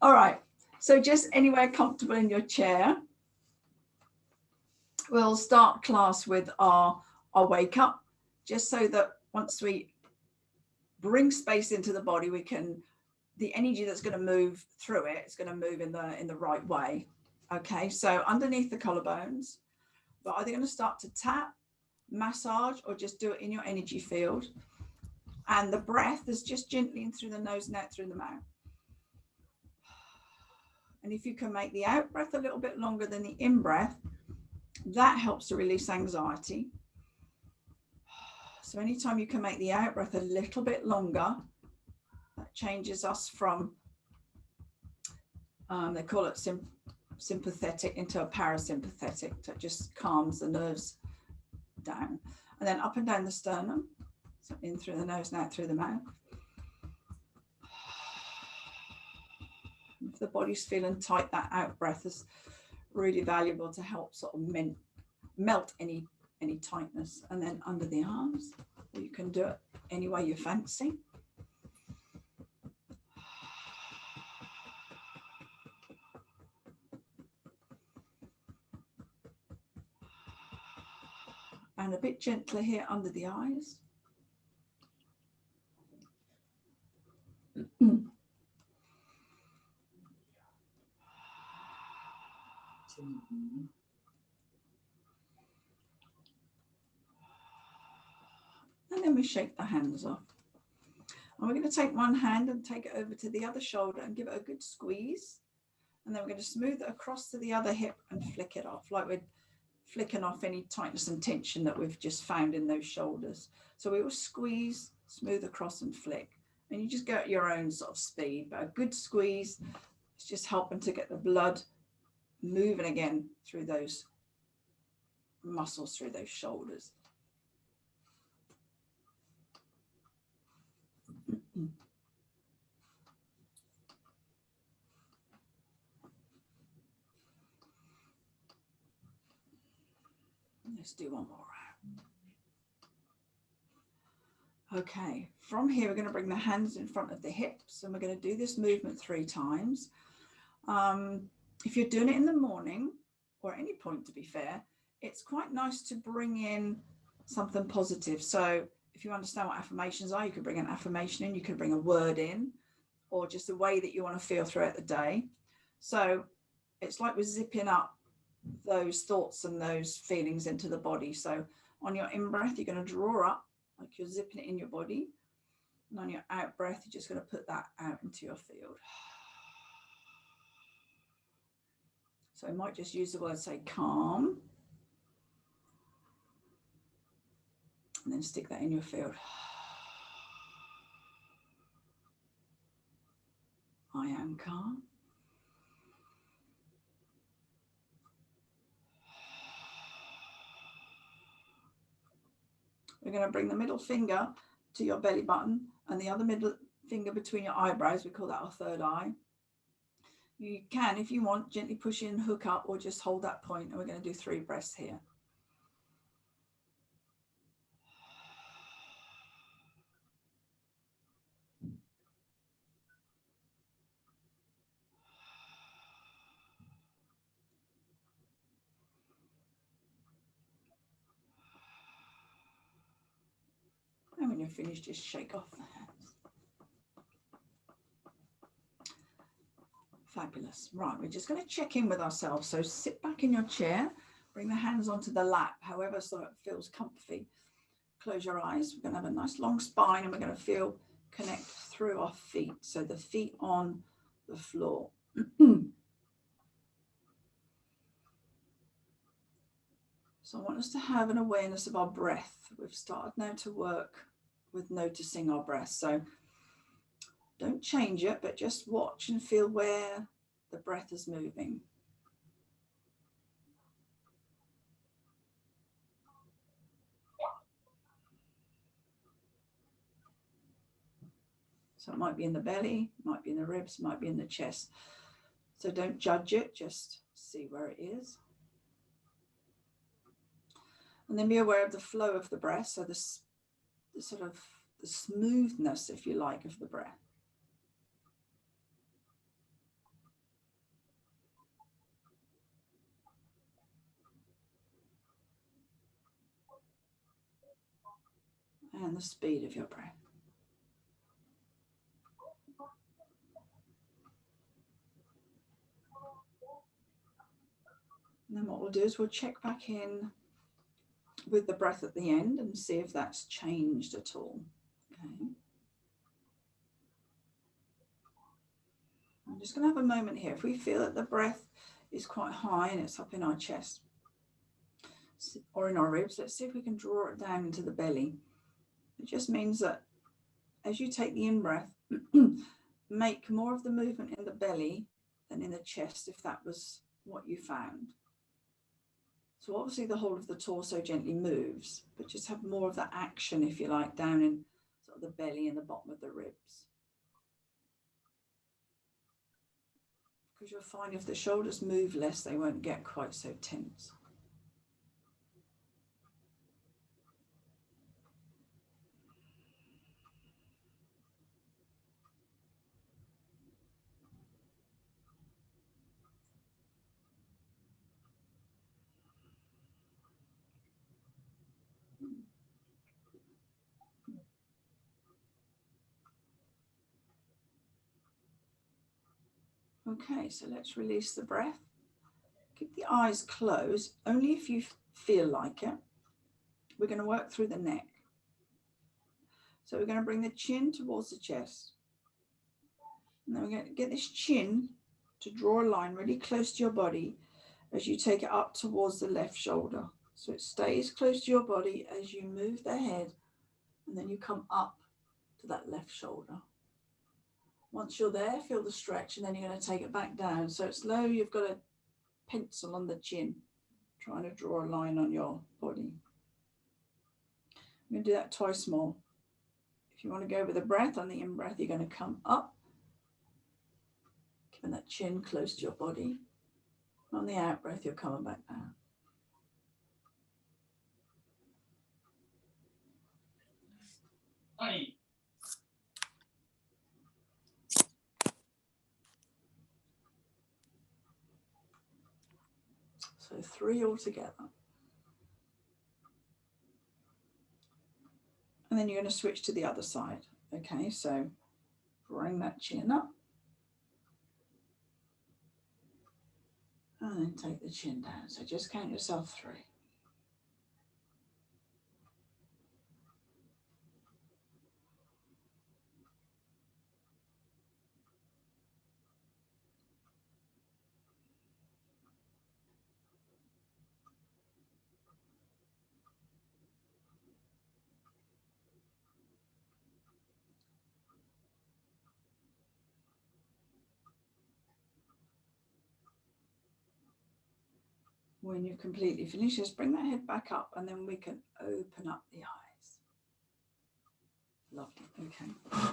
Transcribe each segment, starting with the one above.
All right. So just anywhere comfortable in your chair. We'll start class with our wake up, just so that once we bring space into the body, we can, the energy that's going to move through it is going to move in the right way. Okay, so underneath the collarbones, we're either going to start to tap, massage, or just do it in your energy field. And the breath is just gently in through the nose and out through the mouth. And if you can make the out breath a little bit longer than the in breath, that helps to release anxiety. So anytime you can make the out breath a little bit longer, that changes us from, they call it sympathetic into a parasympathetic. That just calms the nerves down. And then up and down the sternum. So in through the nose and out through the mouth. If the body's feeling tight, that out breath is really valuable to help sort of melt any tightness. And then under the arms, you can do it any way you fancy. And a bit gentler here under the eyes. And then we shake the hands off. And we're going to take one hand and take it over to the other shoulder and give it a good squeeze. And then we're going to smooth it across to the other hip and flick it off, like we're flicking off any tightness and tension that we've just found in those shoulders. So we will squeeze, smooth across and flick. And you just go at your own sort of speed, but a good squeeze is just helping to get the blood moving again through those muscles, through those shoulders. Let's do one more round. Okay, from here we're going to bring the hands in front of the hips and we're going to do this movement 3 times. If you're doing it in the morning or at any point, to be fair, it's quite nice to bring in something positive. So if you understand what affirmations are, you could bring an affirmation in, you could bring a word in, or just a way that you want to feel throughout the day. So it's like we're zipping up those thoughts and those feelings into the body. So on your in breath, you're going to draw up like you're zipping it in your body. And on your out breath, you're just going to put that out into your field. So I might just use the word, say, calm. And then stick that in your field. I am calm. We're going to bring the middle finger to your belly button and the other middle finger between your eyebrows. We call that our third eye. You can, if you want, gently push in, hook up, or just hold that point. And we're going to do 3 breaths here. And when you're finished, just shake off the hands. Fabulous. Right, we're just going to check in with ourselves. So sit back in your chair, bring the hands onto the lap, however so it feels comfy. Close your eyes. We're going to have a nice long spine and we're going to feel connect through our feet. So the feet on the floor. So I want us to have an awareness of our breath. We've started now to work with noticing our breath. So don't change it, but just watch and feel where the breath is moving. So it might be in the belly, might be in the ribs, might be in the chest. So don't judge it, just see where it is. And then be aware of the flow of the breath. So the sort of the smoothness, if you like, of the breath. and the speed of your breath. And then what we'll do is we'll check back in with the breath at the end and see if that's changed at all. Okay. I'm just going to have a moment here. If we feel that the breath is quite high and it's up in our chest or in our ribs, let's see if we can draw it down into the belly. It just means that as you take the in-breath, make more of the movement in the belly than in the chest, if that was what you found. So obviously the whole of the torso gently moves, but just have more of that action, if you like, down in sort of the belly and the bottom of the ribs. Because you'll find if the shoulders move less, they won't get quite so tense. Okay, so let's release the breath. Keep the eyes closed, only if you feel like it. We're going to work through the neck. So we're going to bring the chin towards the chest. And then we're going to get this chin to draw a line really close to your body as you take it up towards the left shoulder. So it stays close to your body as you move the head, and then you come up to that left shoulder. Once you're there, feel the stretch, and then you're going to take it back down. So it's low, you've got a pencil on the chin, trying to draw a line on your body. I'm going to do that twice more. If you want to go with the breath, on the in-breath, you're going to come up, keeping that chin close to your body. On the out-breath, you're coming back down. Hi. So 3 altogether. And then you're going to switch to the other side. Okay, so bring that chin up. And then take the chin down. So just count yourself 3. When you've completely finished, just bring that head back up, and then we can open up the eyes. Lovely. Okay.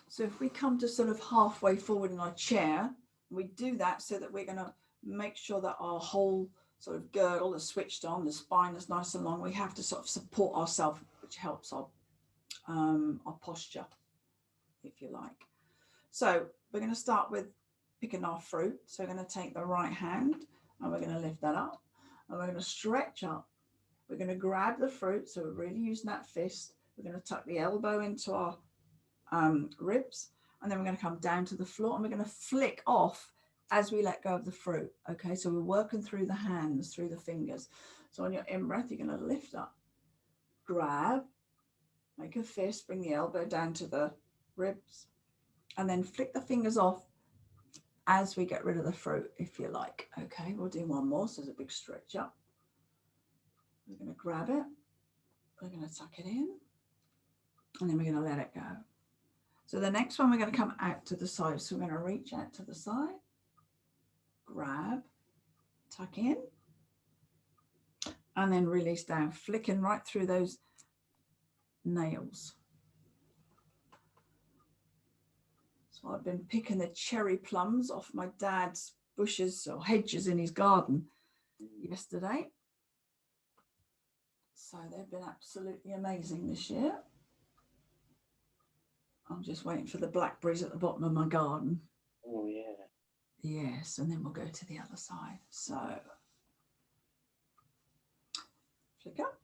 So if we come to sort of halfway forward in our chair, we do that so that we're going to make sure that our whole sort of girdle is switched on, the spine is nice and long. We have to sort of support ourselves, which helps our posture, if you like. So we're going to start with picking our fruit. So we're going to take the right hand and we're going to lift that up, and we're going to stretch up. We're going to grab the fruit, so we're really using that fist. We're going to tuck the elbow into our ribs, and then we're going to come down to the floor, and we're going to flick off as we let go of the fruit. Okay, so we're working through the hands, through the fingers. So on your in-breath, you're going to lift up, grab, make a fist, bring the elbow down to the ribs, and then flick the fingers off as we get rid of the fruit, if you like. Okay, we'll do one more. So there's a big stretch up. We're going to grab it, we're going to tuck it in, and then we're going to let it go. So the next one, we're going to come out to the side. So we're going to reach out to the side, grab, tuck in, and then release down, flicking right through those nails. So I've been picking the cherry plums off my dad's bushes or hedges in his garden yesterday. So they've been absolutely amazing this year. I'm just waiting for the blackberries at the bottom of my garden. Oh, yeah. Yes, and then we'll go to the other side. So, flick up,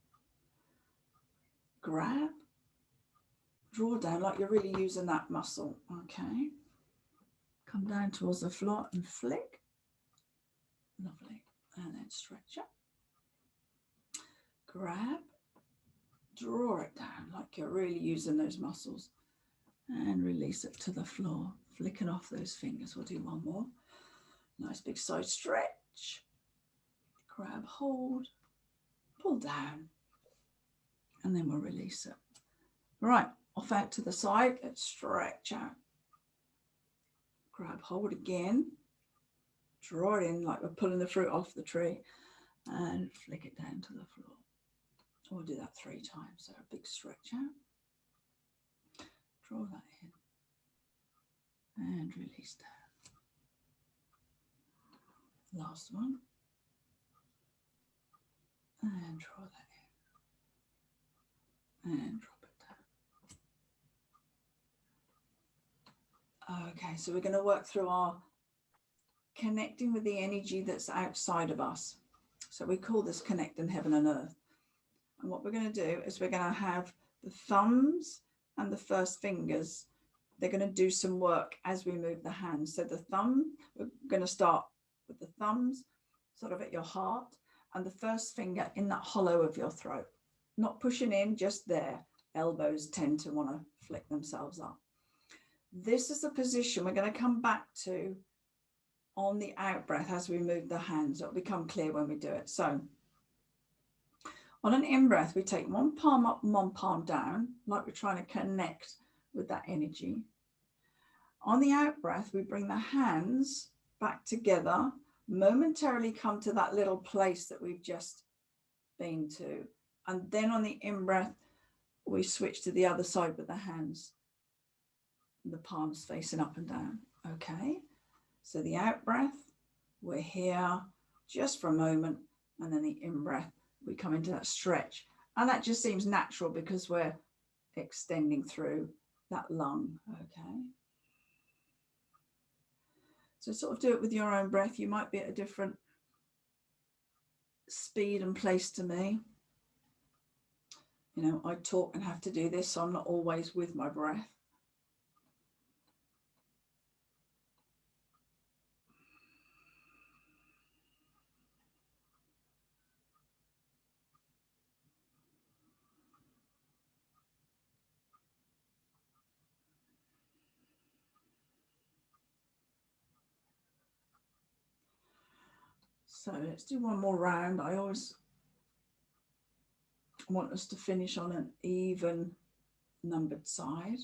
grab, draw down like you're really using that muscle. Okay. Come down towards the floor and flick. Lovely. And then stretch up. Grab. Draw it down like you're really using those muscles. And release it to the floor. Flicking off those fingers. We'll do one more. Nice big side stretch. Grab hold. Pull down. And then we'll release it. Right. Off out to the side. Let's stretch out. Grab hold again. Draw it in like we're pulling the fruit off the tree. And flick it down to the floor. We'll do that 3 times. So a big stretch out. Draw that in. And release down. Last one. And draw that in. And drop it down. Okay, so we're going to work through our connecting with the energy that's outside of us. So we call this connecting heaven and earth. And what we're going to do is we're going to have the thumbs and the first fingers. They're going to do some work as we move the hands. So the thumb, we're going to start with the thumbs sort of at your heart and the first finger in that hollow of your throat. Not pushing in, just there. Elbows tend to want to flick themselves up. This is the position we're going to come back to on the out breath as we move the hands. It'll become clear when we do it. So on an in breath, we take one palm up and one palm down, like we're trying to connect with that energy. On the out breath, we bring the hands back together, momentarily come to that little place that we've just been to. And then on the in breath, we switch to the other side with the hands, the palms facing up and down. Okay. So the out breath, we're here just for a moment. And then the in breath, we come into that stretch. And that just seems natural because we're extending through that lung. Okay. So sort of do it with your own breath. You might be at a different speed and place to me. You know, I talk and have to do this, so I'm not always with my breath. So let's do one more round. I always want us to finish on an even numbered side.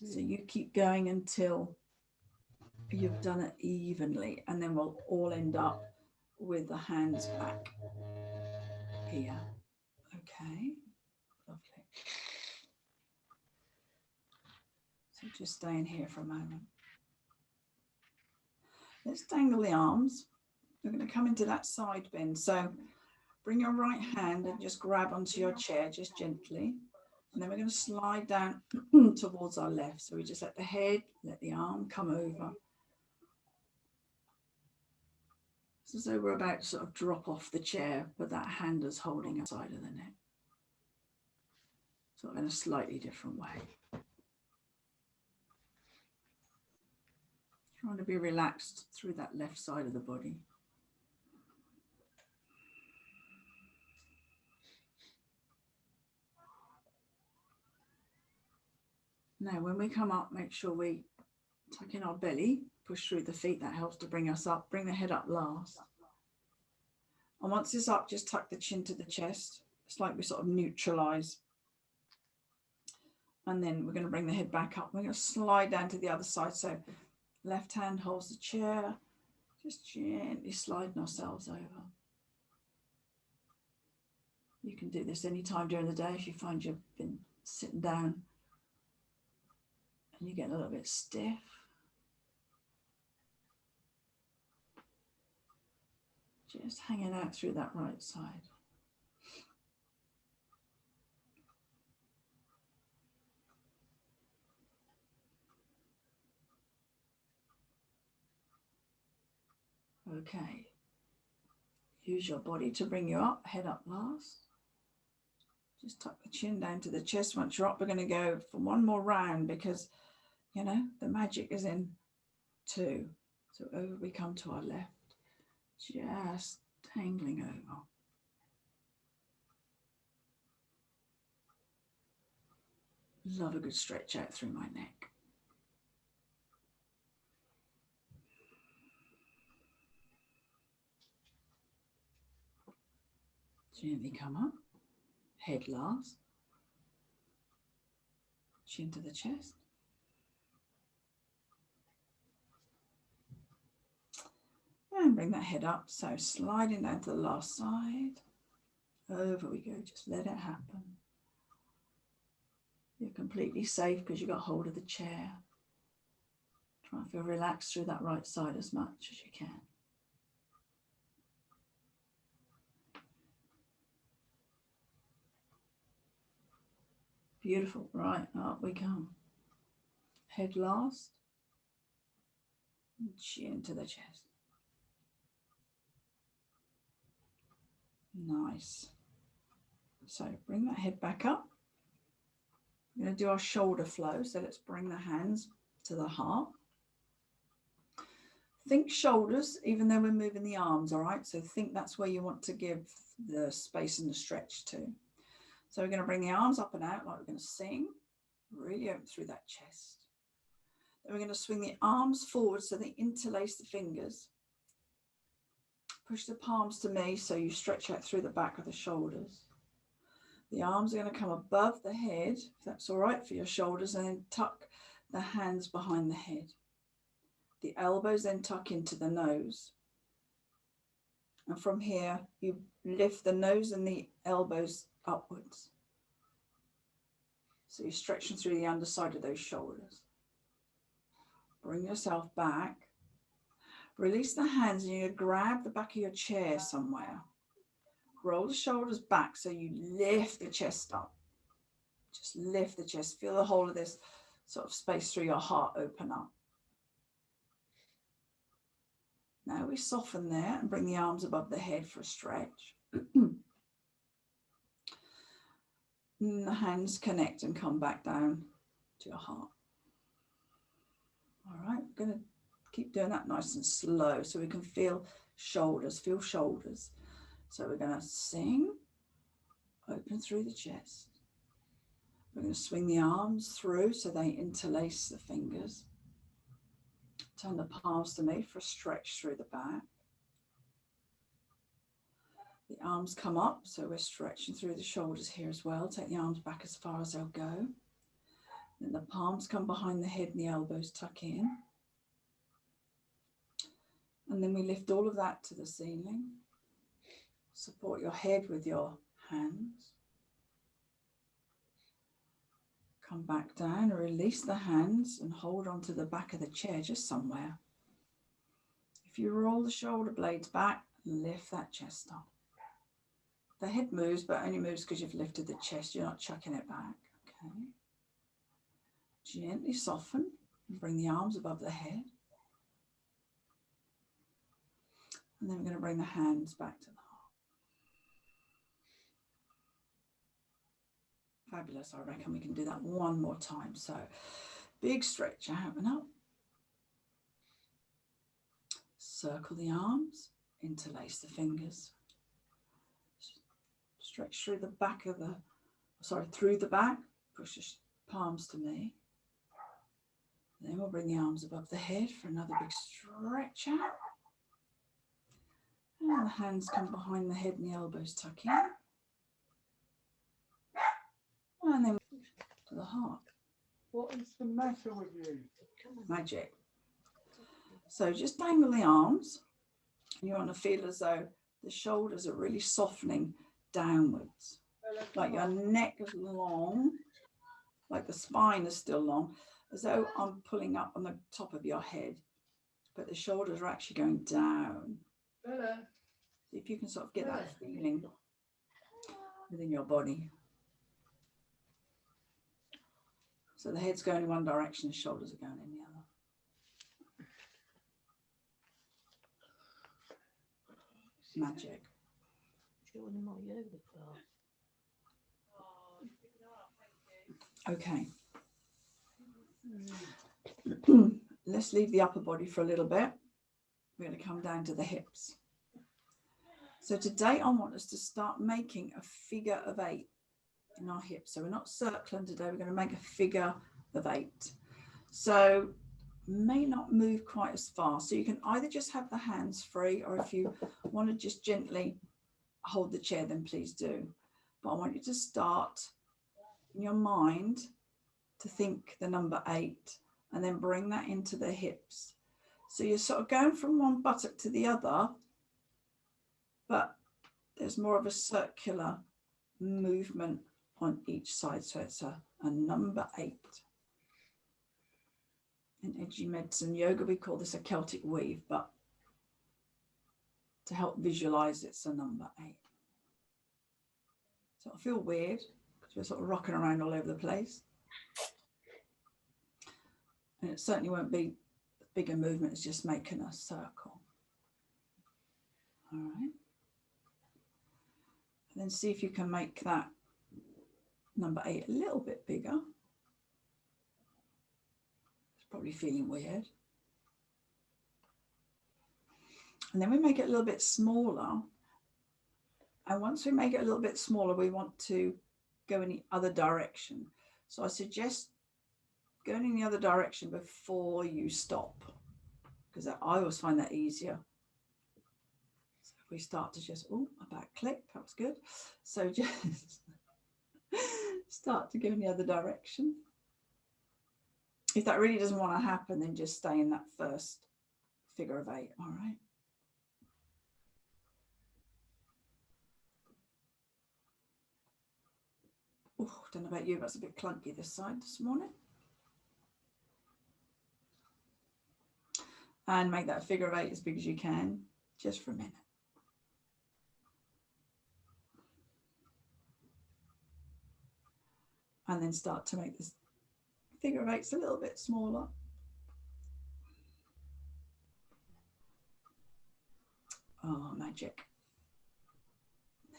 So you keep going until you've done it evenly, and then we'll all end up with the hands back here. Okay, lovely. So just staying here for a moment. Let's dangle the arms. We're going to come into that side bend. So bring your right hand and just grab onto your chair, just gently. And then we're going to slide down towards our left. So we just let the head, let the arm come over. It's as though we're about to sort of drop off the chair, but that hand is holding a side of the neck. Sort of in a slightly different way. Trying to be relaxed through that left side of the body. Now, when we come up, make sure we tuck in our belly, push through the feet. That helps to bring us up. Bring the head up last. And once it's up, just tuck the chin to the chest. It's like we sort of neutralize. And then we're going to bring the head back up. We're going to slide down to the other side. So left hand holds the chair, just gently sliding ourselves over. You can do this anytime during the day if you find you've been sitting down and you get a little bit stiff. Just hanging out through that right side. Okay. Use your body to bring you up, head up last. Just tuck the chin down to the chest. Once you're up, we're going to go for one more round because, you know, the magic is in 2. So over we come to our left, just tangling over. Love a good stretch out through my neck. Gently come up, head last, chin to the chest. And bring that head up, so sliding down to the last side. Over we go, just let it happen. You're completely safe because you got hold of the chair. Try and feel relaxed through that right side as much as you can. Beautiful, right, up we come. Head last, and chin to the chest. Nice. So bring that head back up. We're going to do our shoulder flow. So let's bring the hands to the heart. Think shoulders, even though we're moving the arms, all right? So think that's where you want to give the space and the stretch to. So we're going to bring the arms up and out like we're going to sing. Really open through that chest. Then we're going to swing the arms forward so they interlace the fingers. Push the palms to me so you stretch out through the back of the shoulders. The arms are going to come above the head, if that's all right for your shoulders, and then tuck the hands behind the head. The elbows then tuck into the nose. And from here, you lift the nose and the elbows upwards. So you're stretching through the underside of those shoulders. Bring yourself back. Release the hands and you grab the back of your chair somewhere. Roll the shoulders back so you lift the chest up. Just lift the chest. Feel the whole of this sort of space through your heart open up. Now we soften there and bring the arms above the head for a stretch. And the hands connect and come back down to your heart. All right, we're going to keep doing that nice and slow so we can feel shoulders, So we're going to sing, open through the chest. We're going to swing the arms through so they interlace the fingers. Turn the palms to me for a stretch through the back. The arms come up, so we're stretching through the shoulders here as well. Take the arms back as far as they'll go. Then the palms come behind the head and the elbows tuck in. And then we lift all of that to the ceiling. Support your head with your hands. Come back down, release the hands and hold on to the back of the chair just somewhere. If you roll the shoulder blades back, lift that chest up. The head moves, but only moves because you've lifted the chest. You're not chucking it back. Okay. Gently soften and bring the arms above the head. And then we're going to bring the hands back to the heart. Fabulous. I reckon we can do that one more time. So big stretch out and up. Circle the arms, interlace the fingers. Stretch through the back of the, through the back. Push the palms to me. Then we'll bring the arms above the head for another big stretch out. And the hands come behind the head and the elbows tuck in. And then to the heart. What is the matter with you? Magic. So just dangle the arms. You want to feel as though the shoulders are really softening downwards. Like your neck is long, like the spine is still long, as though I'm pulling up on the top of your head, but the shoulders are actually going down. If you can sort of get that feeling within your body. So the head's going in one direction, the shoulders are going in the other. Magic. Joining my yoga class. Okay. Let's leave the upper body for a little bit. We're going to come down to the hips. So today I want us to start making a figure of 8 in our hips. So we're not circling today, we're going to make a figure of 8. So may not move quite as fast. So you can either just have the hands free, or if you want to just gently hold the chair, then please do. But I want you to start in your mind to think the number 8 and then bring that into the hips. So you're sort of going from one buttock to the other, but there's more of a circular movement on each side. So it's a number 8. In edgy medicine yoga, we call this a Celtic weave, but to help visualize, it's a number 8. So it'll feel weird because we're sort of rocking around all over the place. And it certainly won't be a bigger movement, it's just making a circle. All right. And then see if you can make that number 8 a little bit bigger. It's probably feeling weird. And then we make it a little bit smaller. And once we make it a little bit smaller, we want to go in the other direction. So I suggest going in the other direction before you stop, because I always find that easier. So if we start to just, oh, a back click, that was good. So just start to go in the other direction. If that really doesn't want to happen, then just stay in that first figure of 8, all right? Oh, don't know about you, but it's a bit clunky this side this morning. And make that figure of 8 as big as you can, just for a minute. And then start to make this figure of 8 a little bit smaller. Oh, magic.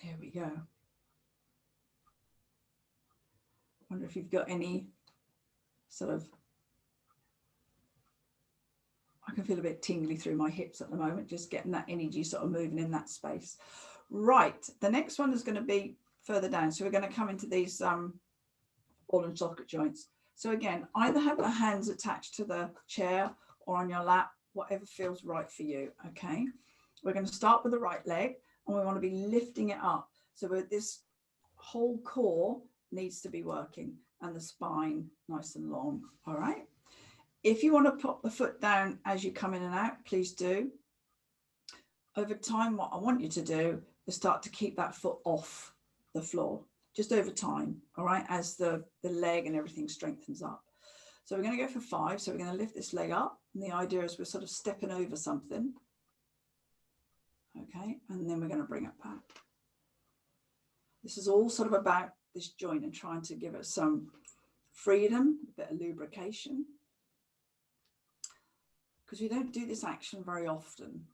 There we go. Wonder if you've got any sort of, I can feel a bit tingly through my hips at the moment, just getting that energy sort of moving in that space. Right, the next one is going to be further down. So we're going to come into these ball and socket joints. So again, either have the hands attached to the chair or on your lap, whatever feels right for you, okay? We're going to start with the right leg, and we want to be lifting it up. So this whole core needs to be working, and the spine nice and long, all right? If you want to pop the foot down as you come in and out, please do. Over time, what I want you to do is start to keep that foot off the floor, just over time, all right, as the leg and everything strengthens up. So we're going to go for 5. So we're going to lift this leg up, and the idea is we're sort of stepping over something, okay, and then we're going to bring it back. This is all sort of about this joint and trying to give it some freedom, a bit of lubrication, because we don't do this action very often,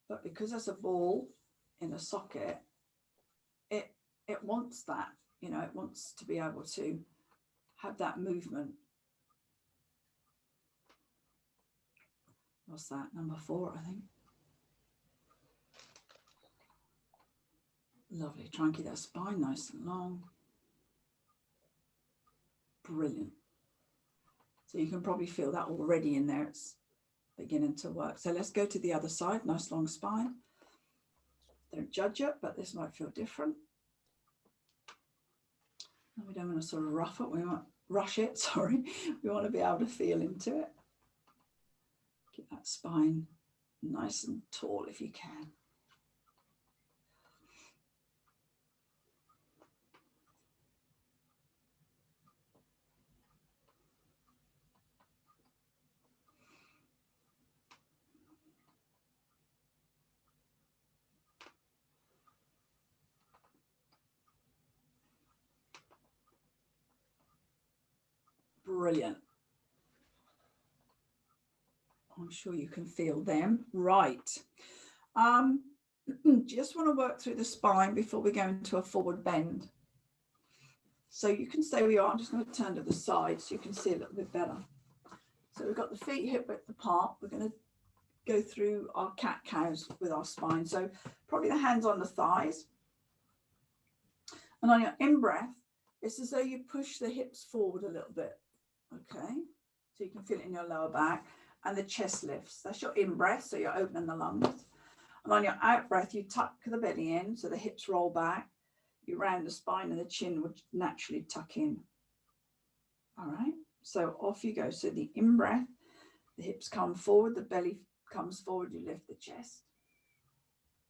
but because there's a ball in a socket, it wants that, you know, it wants to be able to have that movement. What's that? Number 4, I think. Lovely. Try and keep that spine nice and long. Brilliant. So you can probably feel that already in there. It's beginning to work. So let's go to the other side. Nice long spine. Don't judge it, but this might feel different. And we don't want to sort of rough it. We want rush it. Sorry. We want to be able to feel into it. Keep that spine nice and tall if you can. Brilliant. I'm sure you can feel them. Right. Just want to work through the spine before we go into a forward bend. So you can stay where you are. I'm just going to turn to the side so you can see a little bit better. So we've got the feet hip width apart. We're going to go through our cat-cows with our spine. So probably the hands on the thighs. And on your in-breath, it's as though you push the hips forward a little bit. Okay, so you can feel it in your lower back, and the chest lifts. That's your in-breath, so you're opening the lungs. And on your out-breath, you tuck the belly in, so the hips roll back. You round the spine, and the chin would naturally tuck in. All right, so off you go. So the in-breath, the hips come forward, the belly comes forward, you lift the chest.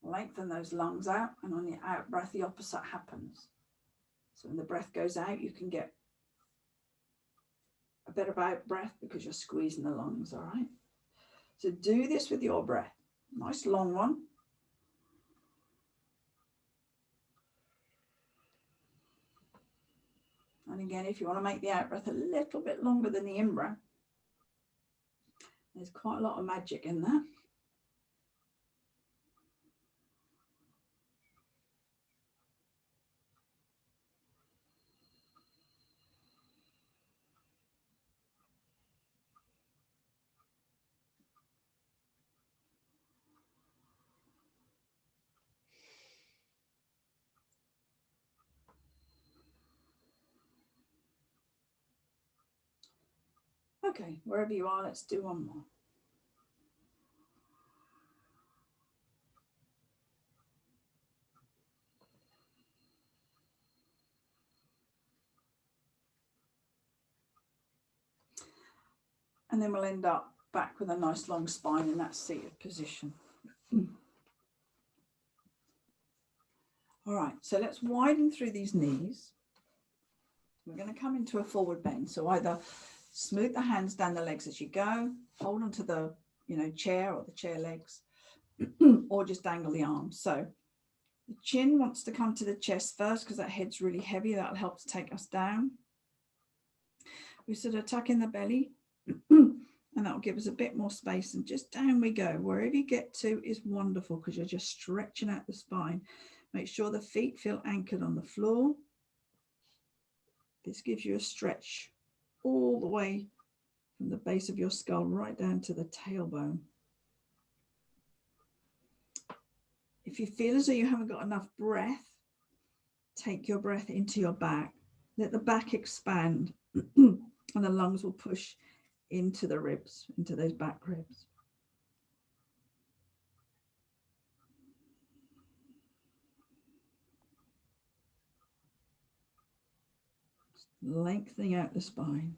Lengthen those lungs out, and on your out-breath, the opposite happens. So when the breath goes out, you can get a better out breath because you're squeezing the lungs, all right? So do this with your breath. Nice long one. And again, if you want to make the out breath a little bit longer than the in breath, there's quite a lot of magic in that. Okay, wherever you are, let's do one more. And then we'll end up back with a nice long spine in that seated position. All right, so let's widen through these knees. We're going to come into a forward bend. So either smooth the hands down the legs as you go, hold onto the chair or the chair legs, or just dangle the arms. So the chin wants to come to the chest first because that head's really heavy. That'll help to take us down. We sort of tuck in the belly, and that'll give us a bit more space, and just down we go. Wherever you get to is wonderful because you're just stretching out the spine. Make sure the feet feel anchored on the floor. This gives you a stretch all the way from the base of your skull right down to the tailbone. If you feel as though you haven't got enough breath, take your breath into your back. Let the back expand and the lungs will push into the ribs, into those back ribs. Lengthening out the spine.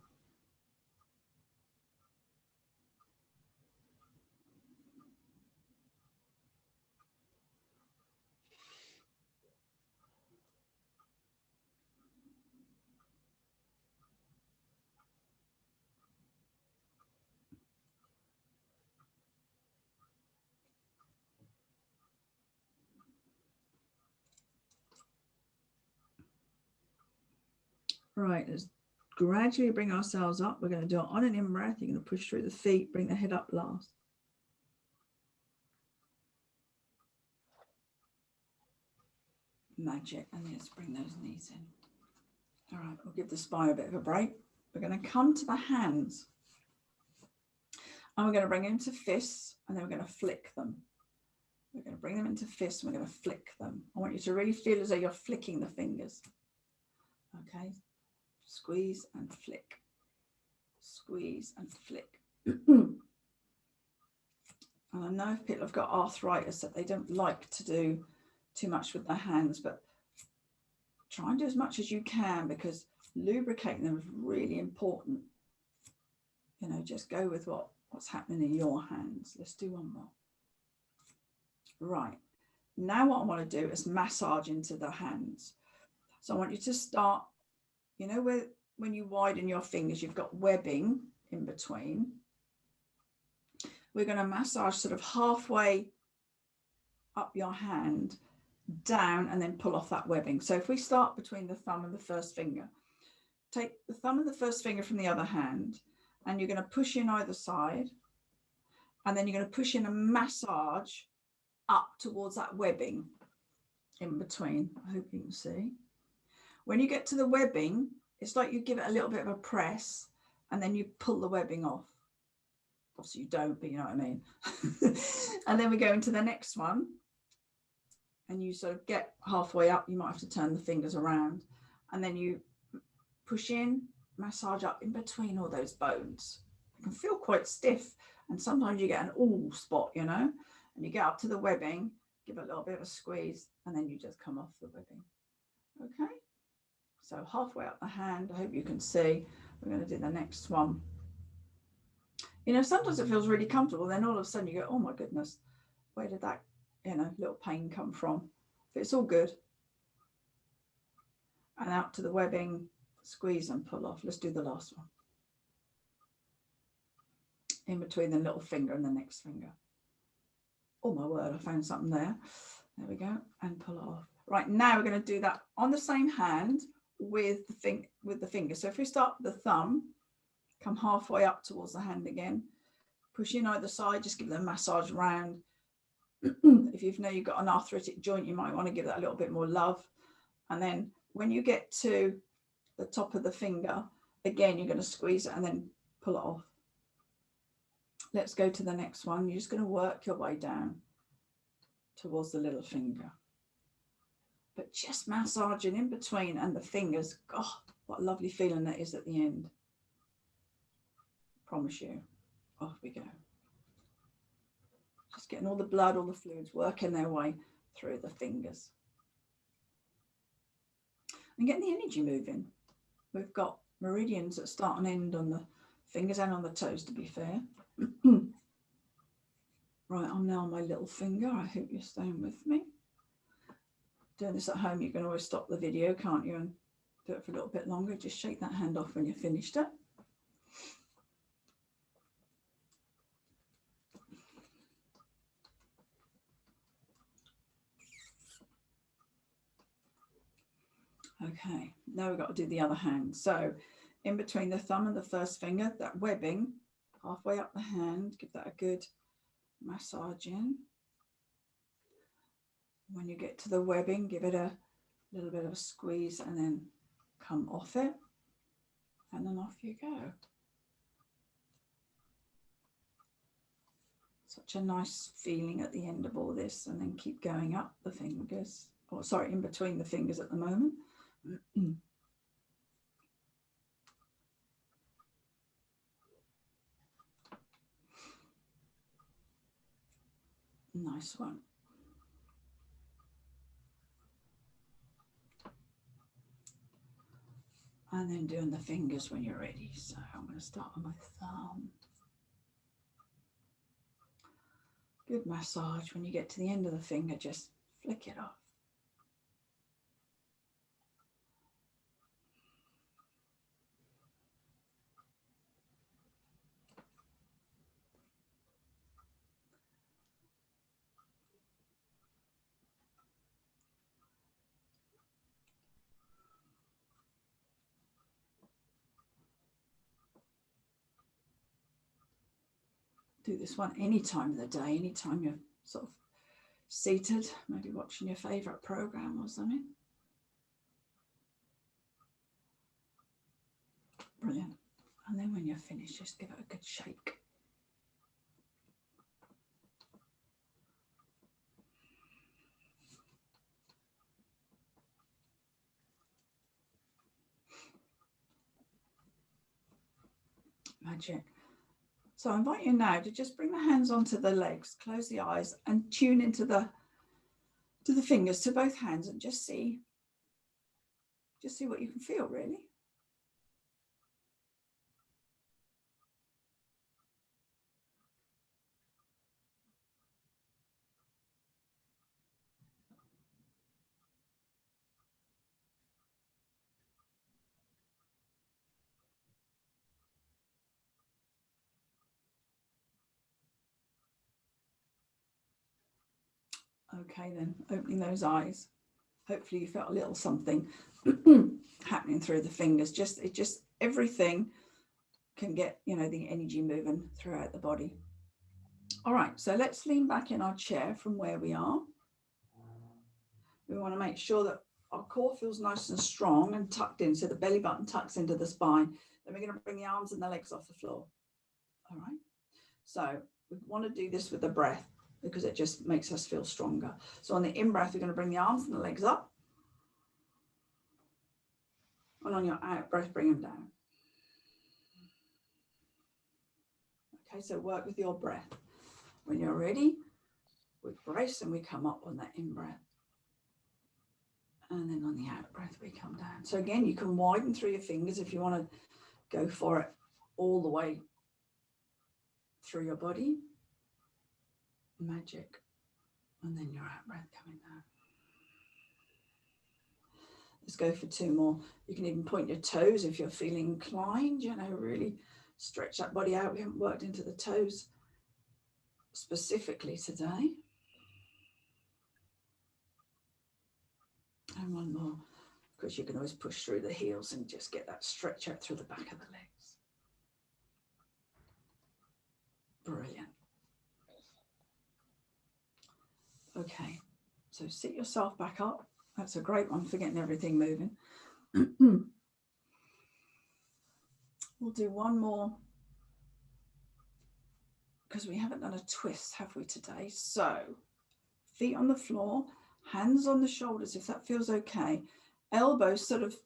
Right, let's gradually bring ourselves up. We're going to do it on an in-breath. You're going to push through the feet, bring the head up last. Magic. And let's bring those knees in. All right, we'll give the spine a bit of a break. We're going to come to the hands. And we're going to bring them into fists, and then we're going to flick them. We're going to bring them into fists, and we're going to flick them. I want you to really feel as though you're flicking the fingers. Okay. Squeeze and flick. Squeeze and flick. And I know if people have got arthritis that they don't like to do too much with their hands, but try and do as much as you can because lubricating them is really important. Just go with what's happening in your hands. Let's do one more. Right. Now what I want to do is massage into the hands. So I want you to start, when you widen your fingers, you've got webbing in between. We're going to massage sort of halfway up your hand, down, and then pull off that webbing. So if we start between the thumb and the first finger, take the thumb and the first finger from the other hand, and you're going to push in either side, and then you're going to push in a massage up towards that webbing in between. I hope you can see. When you get to the webbing, it's like you give it a little bit of a press and then you pull the webbing off. Obviously you don't, but you know what I mean. And then we go into the next one and you sort of get halfway up. You might have to turn the fingers around and then you push in, massage up in between all those bones. It can feel quite stiff and sometimes you get an all spot, you know, and you get up to the webbing, give it a little bit of a squeeze and then you just come off the webbing. Okay, so halfway up the hand. I hope you can see. We're going to do the next one. You know, sometimes it feels really comfortable, then all of a sudden you go, oh my goodness, where did that, you know, little pain come from? But it's all good. And out to the webbing, squeeze and pull off. Let's do the last one. In between the little finger and the next finger. Oh my word, I found something there. There we go, and pull it off. Right, now we're going to do that on the same hand with the finger. So if we start with the thumb, come halfway up towards the hand again, push in either side, just give them a massage round. If you know you've got an arthritic joint, you might want to give that a little bit more love. And then when you get to the top of the finger, again, you're going to squeeze it and then pull it off. Let's go to the next one. You're just going to work your way down towards the little finger. But just massaging in between and the fingers. God, what a lovely feeling that is at the end. Promise you. Off we go. Just getting all the blood, all the fluids working their way through the fingers. And getting the energy moving. We've got meridians that start and end on the fingers and on the toes, to be fair. Right, I'm now on my little finger. I hope you're staying with me. Doing this at home, you can always stop the video, can't you, and do it for a little bit longer. Just shake that hand off when you're finished it. Okay, now we've got to do the other hand. So in between the thumb and the first finger, that webbing, halfway up the hand, give that a good massage in. When you get to the webbing, give it a little bit of a squeeze and then come off it. And then off you go. Such a nice feeling at the end of all this, and then keep going up the fingers. Oh, sorry, in between the fingers at the moment. Nice one. And then doing the fingers when you're ready. So I'm going to start on my thumb. Good massage. When you get to the end of the finger, just flick it off. Do this one any time of the day, anytime you're sort of seated, maybe watching your favorite program or something. Brilliant. And then when you're finished, just give it a good shake. Magic. So I invite you now to just bring the hands onto the legs, close the eyes and tune into the fingers, to both hands, and just see what you can feel, really. Okay, then opening those eyes. Hopefully you felt a little something happening through the fingers. Just everything can get, you know, the energy moving throughout the body. All right, so let's lean back in our chair from where we are. We want to make sure that our core feels nice and strong and tucked in, so the belly button tucks into the spine, then we're going to bring the arms and the legs off the floor. All right. So we want to do this with the breath because it just makes us feel stronger. So on the in-breath, we're going to bring the arms and the legs up. And on your out-breath, bring them down. Okay, so work with your breath. When you're ready, we brace and we come up on that in-breath. And then on the out-breath, we come down. So again, you can widen through your fingers if you want to go for it all the way through your body. Magic. And then your out-breath coming down. Let's go for 2 more. You can even point your toes if you're feeling inclined, you know, really stretch that body out. We haven't worked into the toes specifically today. And 1 more. Of course, you can always push through the heels and just get that stretch out through the back of the legs. Brilliant. Okay, so sit yourself back up. That's a great one for getting everything moving. We'll do 1 more because we haven't done a twist, have we, today? So feet on the floor, hands on the shoulders if that feels okay. Elbows sort of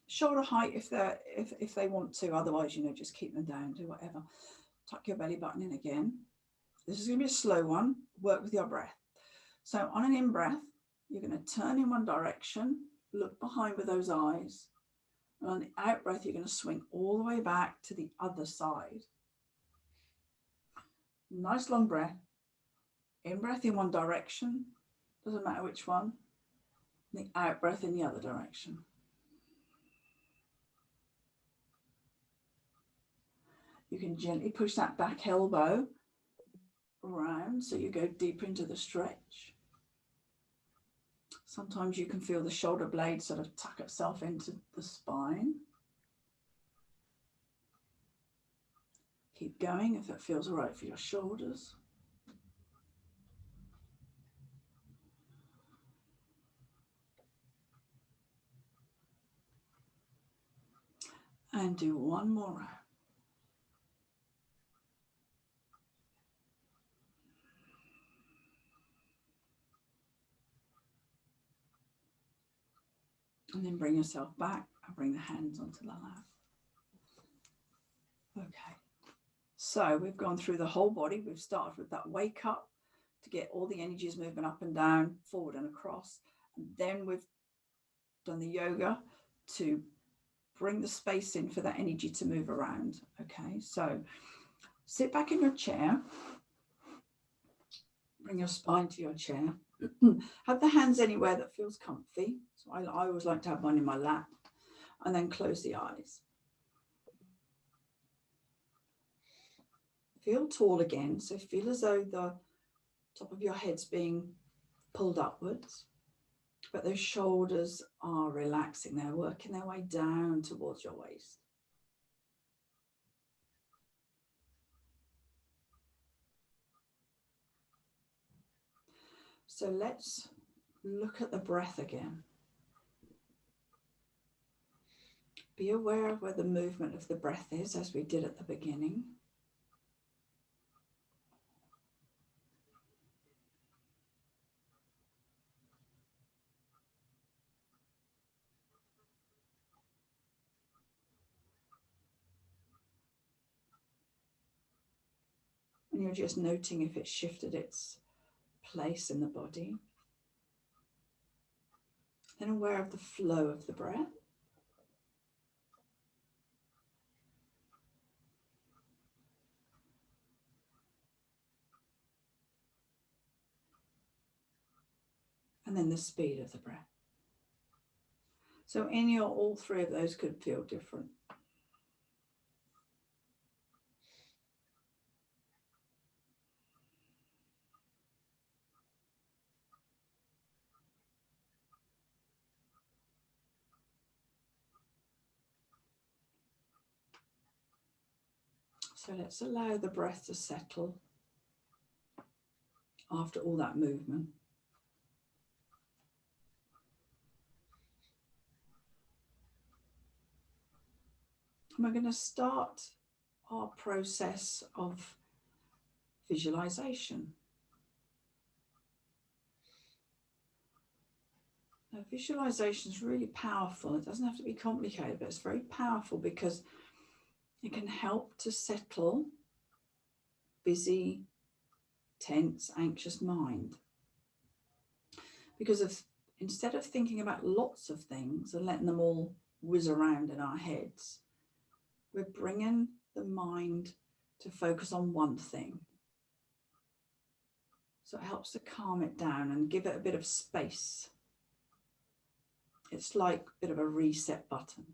shoulder height if they want to. Otherwise, you know, just keep them down, do whatever. Tuck your belly button in again. This is going to be a slow one. Work with your breath. So on an in-breath, you're going to turn in one direction, look behind with those eyes. And on the out-breath, you're going to swing all the way back to the other side. Nice long breath. In-breath in one direction. Doesn't matter which one. The out-breath in the other direction. You can gently push that back elbow around so you go deeper into the stretch. Sometimes you can feel the shoulder blade sort of tuck itself into the spine. Keep going if that feels all right for your shoulders. And do 1 more round. And then bring yourself back and bring the hands onto the lap. Okay, so we've gone through the whole body. We've started with that wake up to get all the energies moving up and down, forward and across. And then we've done the yoga to bring the space in for that energy to move around. Okay, so sit back in your chair. Bring your spine to your chair. Have the hands anywhere that feels comfy. So I always like to have one in my lap. And then close the eyes. Feel tall again. So feel as though the top of your head's being pulled upwards. But those shoulders are relaxing. They're working their way down towards your waist. So let's look at the breath again. Be aware of where the movement of the breath is, as we did at the beginning. And you're just noting if it's shifted its place in the body. Then aware of the flow of the breath. And then the speed of the breath. So in your, all 3 of those could feel different. So let's allow the breath to settle after all that movement. And we're going to start our process of visualization. Now, visualization is really powerful. It doesn't have to be complicated, but it's very powerful because it can help to settle busy, tense, anxious mind. Because instead of thinking about lots of things and letting them all whiz around in our heads, we're bringing the mind to focus on one thing. So it helps to calm it down and give it a bit of space. It's like a bit of a reset button.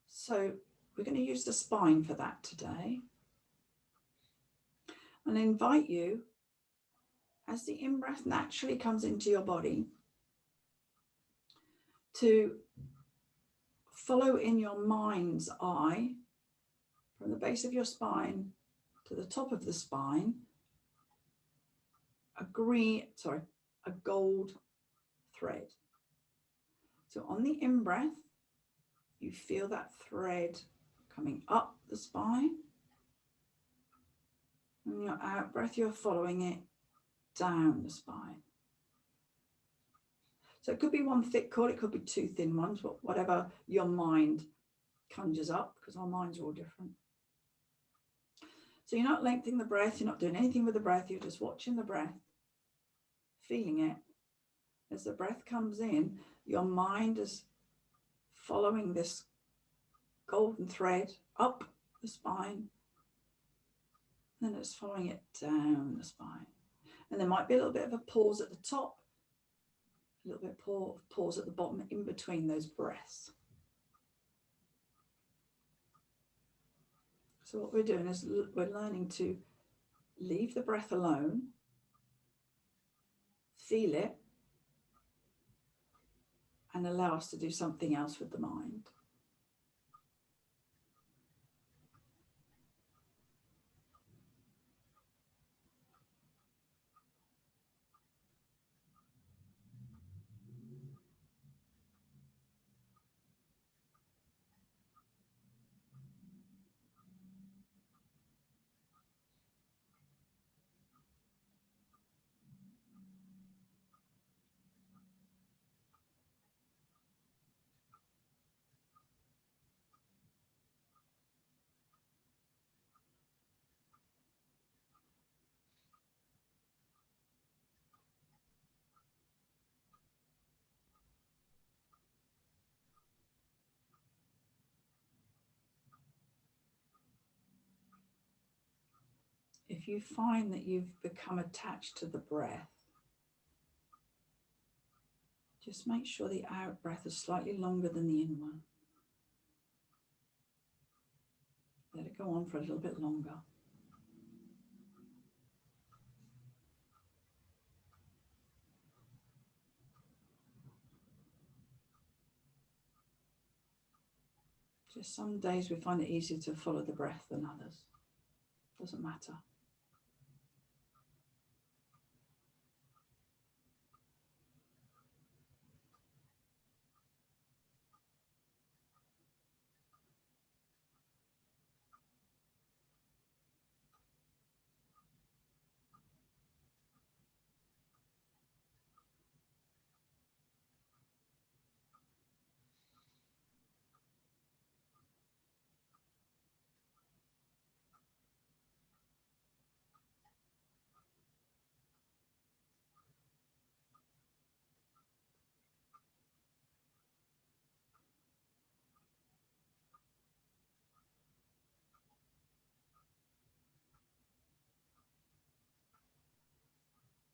So we're going to use the spine for that today. And I invite you, as the in-breath naturally comes into your body, to follow in your mind's eye from the base of your spine to the top of the spine, a gold thread. So on the in-breath, you feel that thread coming up the spine. And your out-breath, you're following it down the spine. So it could be one thick cord, it could be two thin ones, whatever your mind conjures up, because our minds are all different. So you're not lengthening the breath, you're not doing anything with the breath, you're just watching the breath, feeling it. As the breath comes in, your mind is following this golden thread up the spine, then it's following it down the spine. And there might be a little bit of a pause at the top, a little bit of pause at the bottom in between those breaths. So what we're doing is we're learning to leave the breath alone, feel it, and allow us to do something else with the mind. If you find that you've become attached to the breath, just make sure the out breath is slightly longer than the in one. Let it go on for a little bit longer. Just some days we find it easier to follow the breath than others. Doesn't matter.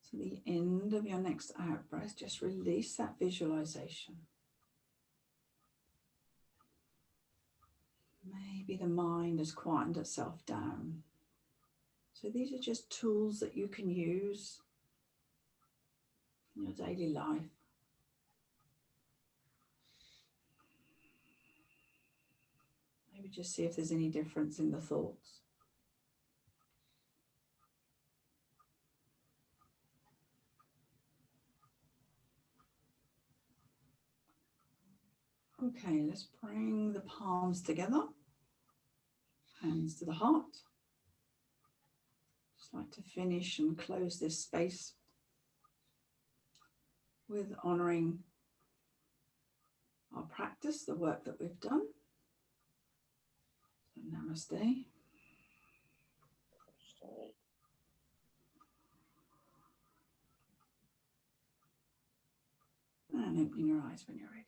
So the end of your next out breath, just release that visualization. Maybe the mind has quietened itself down. So these are just tools that you can use in your daily life. Maybe just see if there's any difference in the thoughts. Okay, let's bring the palms together, hands to the heart. Just like to finish and close this space with honoring our practice, the work that we've done. So namaste. And opening your eyes when you're ready.